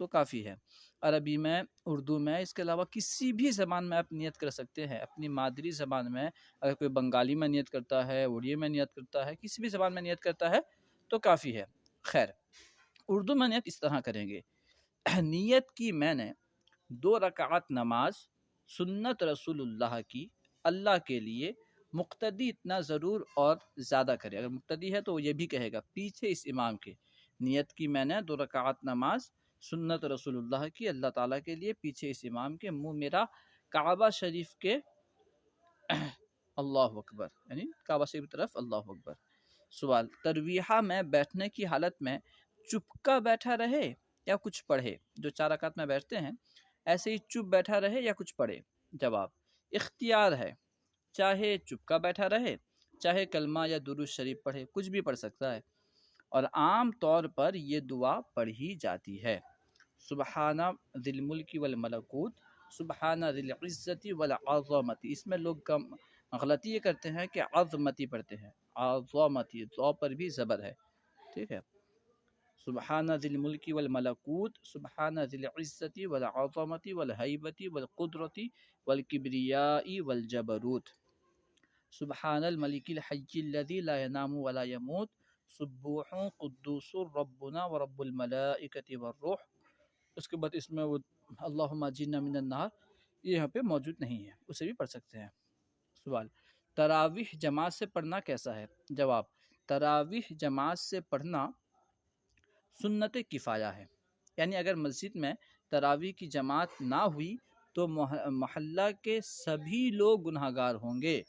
تو کافی ہے۔ عربی میں، اردو میں، اس کے علاوہ کسی بھی زبان میں آپ نیت کر سکتے ہیں۔ اپنی مادری زبان میں اگر کوئی بنگالی میں نیت کرتا ہے، اڑیے میں نیت کرتا ہے، کسی بھی زبان میں نیت کرتا ہے تو کافی ہے۔ خیر، اردو میں نیت اس طرح کریں گے، نیت کی میں نے 2 رکعت نماز سنت رسول اللہ کی، اللہ کے لیے، مقتدی اتنا ضرور اور زیادہ کرے۔ اگر مقتدی ہے تو وہ یہ بھی کہے گا پیچھے اس امام کے، نیت کی میں نے 2 رکعت نماز سنت رسول اللہ کی، اللہ تعالیٰ کے لیے، پیچھے اس امام کے، منہ میرا کعبہ شریف کے اللہ اکبر، یعنی کعبہ شریف کی طرف اللہ اکبر۔ سوال، ترویحہ میں بیٹھنے کی حالت میں چپکا بیٹھا رہے یا کچھ پڑھے؟ جو 4 رکعت میں بیٹھتے ہیں ایسے ہی چپ بیٹھا رہے یا کچھ پڑھے؟ جواب، اختیار ہے، چاہے چپکا بیٹھا رہے، چاہے کلمہ یا درود شریف پڑھے، کچھ بھی پڑھ سکتا ہے، اور عام طور پر یہ دعا پڑھی جاتی ہے، سبحان ذی الملک والملکوت، سبحان ذی العزت والعظمت۔ اس میں لوگ غلطی یہ کرتے ہیں کہ عظمتی پڑھتے ہیں، عظمتی، ذو پر بھی زبر ہے، ٹھیک ہے، سبحان ذی الملک والملکوت، سبحان ذی العزت والعظمت والہیبت والقدرت والکبریاء والجبروت، سبحان الملک الحی الذی لا ینام ولا یموت، سبوح قدوس ربنا ورب الملائکۃ والروح۔ اس کے بعد اس میں وہ اللہم اجرنا من النار، یہ یہاں پہ موجود نہیں ہے، اسے بھی پڑھ سکتے ہیں۔ سوال، تراویح جماعت سے پڑھنا کیسا ہے؟ جواب، تراویح جماعت سے پڑھنا سنت کفایہ ہے، یعنی اگر مسجد میں تراویح کی جماعت نہ ہوئی تو محلہ کے سبھی لوگ گناہ گار ہوں گے،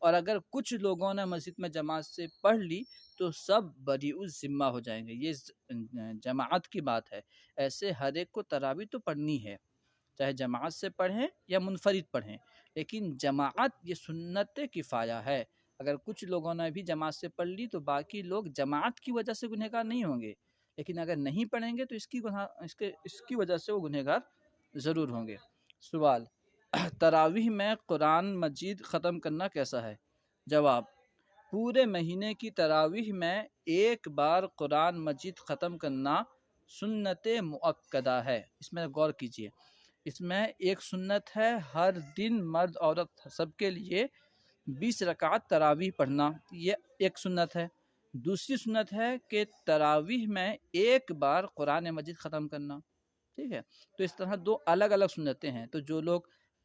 اور اگر کچھ لوگوں نے مسجد میں جماعت سے پڑھ لی تو سب بری الذمہ ہو جائیں گے۔ یہ جماعت کی بات ہے، ایسے ہر ایک کو تراویح تو پڑھنی ہے، چاہے جماعت سے پڑھیں یا منفرد پڑھیں، لیکن جماعت یہ سنت کفایہ ہے۔ اگر کچھ لوگوں نے بھی جماعت سے پڑھ لی تو باقی لوگ جماعت کی وجہ سے گنہگار نہیں ہوں گے، لیکن اگر نہیں پڑھیں گے تو اس کی وجہ سے وہ گنہگار ضرور ہوں گے۔ سوال، تراویح میں قرآن مجید ختم کرنا کیسا ہے؟ جواب، پورے مہینے کی تراویح میں ایک بار قرآن مجید ختم کرنا سنت مؤکدہ ہے۔ اس میں غور کیجئے، اس میں ایک سنت ہے ہر دن مرد عورت سب کے لیے 20 رکعت تراویح پڑھنا، یہ ایک سنت ہے۔ دوسری سنت ہے کہ تراویح میں ایک بار قرآن مجید ختم کرنا، ٹھیک ہے، تو اس طرح 2 الگ الگ سنتیں ہیں۔ تو جو لوگ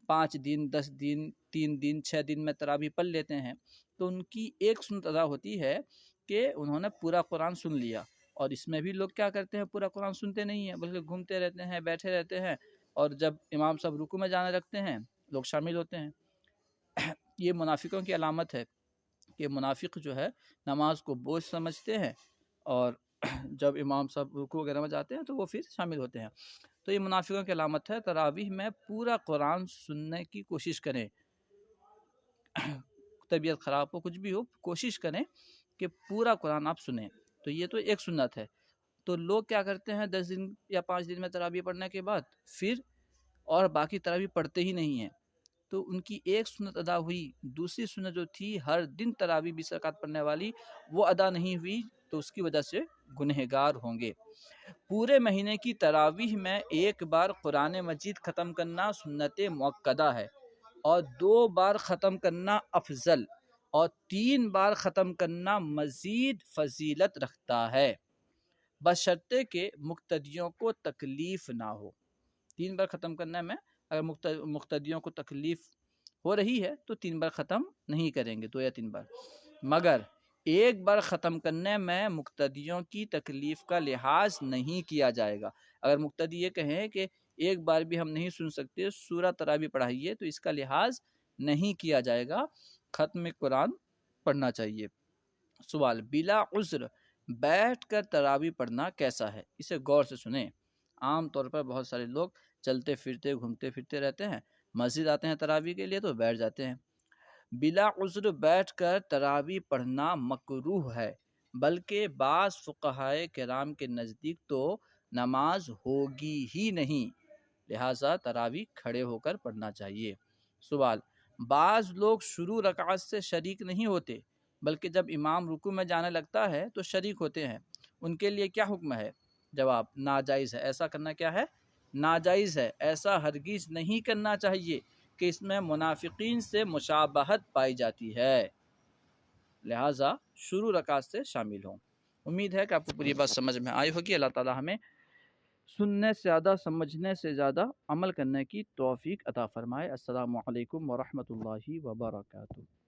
5 دن، 10 دن، 3 دن، 6 دن میں تراویح پڑھ لیتے ہیں تو ان کی ایک سنت ادا ہوتی ہے کہ انہوں نے پورا قرآن سن لیا، اور اس میں بھی لوگ کیا کرتے ہیں، پورا قرآن سنتے نہیں ہیں بلکہ گھومتے رہتے ہیں، بیٹھے رہتے ہیں، اور جب امام صاحب رکوع میں جانے لگتے ہیں لوگ شامل ہوتے ہیں۔ یہ منافقوں کی علامت ہے کہ منافق جو ہے نماز کو بوجھ سمجھتے ہیں، اور جب امام صاحب رکوع وغیرہ میں جاتے ہیں تو وہ پھر شامل ہوتے ہیں۔ تو یہ منافقوں کی علامت ہے۔ تراویح میں پورا قرآن سننے کی کوشش کریں، طبیعت خراب ہو، کچھ بھی ہو، کوشش کریں کہ پورا قرآن آپ سنیں۔ تو یہ تو ایک سنت ہے۔ تو لوگ کیا کرتے ہیں 10 دن یا 5 دن میں تراویح پڑھنے کے بعد پھر اور باقی تراویح پڑھتے ہی نہیں ہیں، تو ان کی ایک سنت ادا ہوئی، دوسری سنت جو تھی ہر دن تراویح 20 رکعت پڑھنے والی وہ ادا نہیں ہوئی، تو اس کی وجہ سے گنہگار ہوں گے۔ پورے مہینے کی تراویح میں ایک بار قرآن مجید ختم کرنا سنت مؤکدہ ہے، اور 2 بار ختم کرنا افضل، اور 3 بار ختم کرنا مزید فضیلت رکھتا ہے، بشرطے کہ مقتدیوں کو تکلیف نہ ہو۔ 3 بار ختم کرنے میں اگر مقتدیوں کو تکلیف ہو رہی ہے تو 3 بار ختم نہیں کریں گے، 2 یا 3 بار، مگر ایک بار ختم کرنے میں مقتدیوں کی تکلیف کا لحاظ نہیں کیا جائے گا۔ اگر مقتدی یہ کہیں کہ ایک بار بھی ہم نہیں سن سکتے، سورہ تراویح پڑھائیے، تو اس کا لحاظ نہیں کیا جائے گا، ختم قرآن پڑھنا چاہیے۔ سوال، بلا عذر بیٹھ کر تراویح پڑھنا کیسا ہے؟ اسے غور سے سنیں۔ عام طور پر بہت سارے لوگ چلتے پھرتے گھومتے پھرتے رہتے ہیں، مسجد آتے ہیں تراویح کے لیے تو بیٹھ جاتے ہیں۔ بلا عذر بیٹھ کر تراویح پڑھنا مکروہ ہے، بلکہ بعض فقہائے کرام کے نزدیک تو نماز ہوگی ہی نہیں، لہٰذا تراویح کھڑے ہو کر پڑھنا چاہیے۔ سوال، بعض لوگ شروع رکعت سے شریک نہیں ہوتے بلکہ جب امام رکوع میں جانے لگتا ہے تو شریک ہوتے ہیں، ان کے لیے کیا حکم ہے؟ جواب ناجائز ہے، ایسا کرنا کیا ہے؟ ناجائز ہے، ایسا ہرگز نہیں کرنا چاہیے کہ اس میں منافقین سے مشابہت پائی جاتی ہے، لہٰذا شروع رکعت سے شامل ہوں۔ امید ہے کہ آپ کو پوری بات سمجھ میں آئی ہوگی۔ اللہ تعالی ہمیں سننے سے زیادہ، سمجھنے سے زیادہ عمل کرنے کی توفیق عطا فرمائے۔ السلام علیکم ورحمۃ اللہ وبرکاتہ۔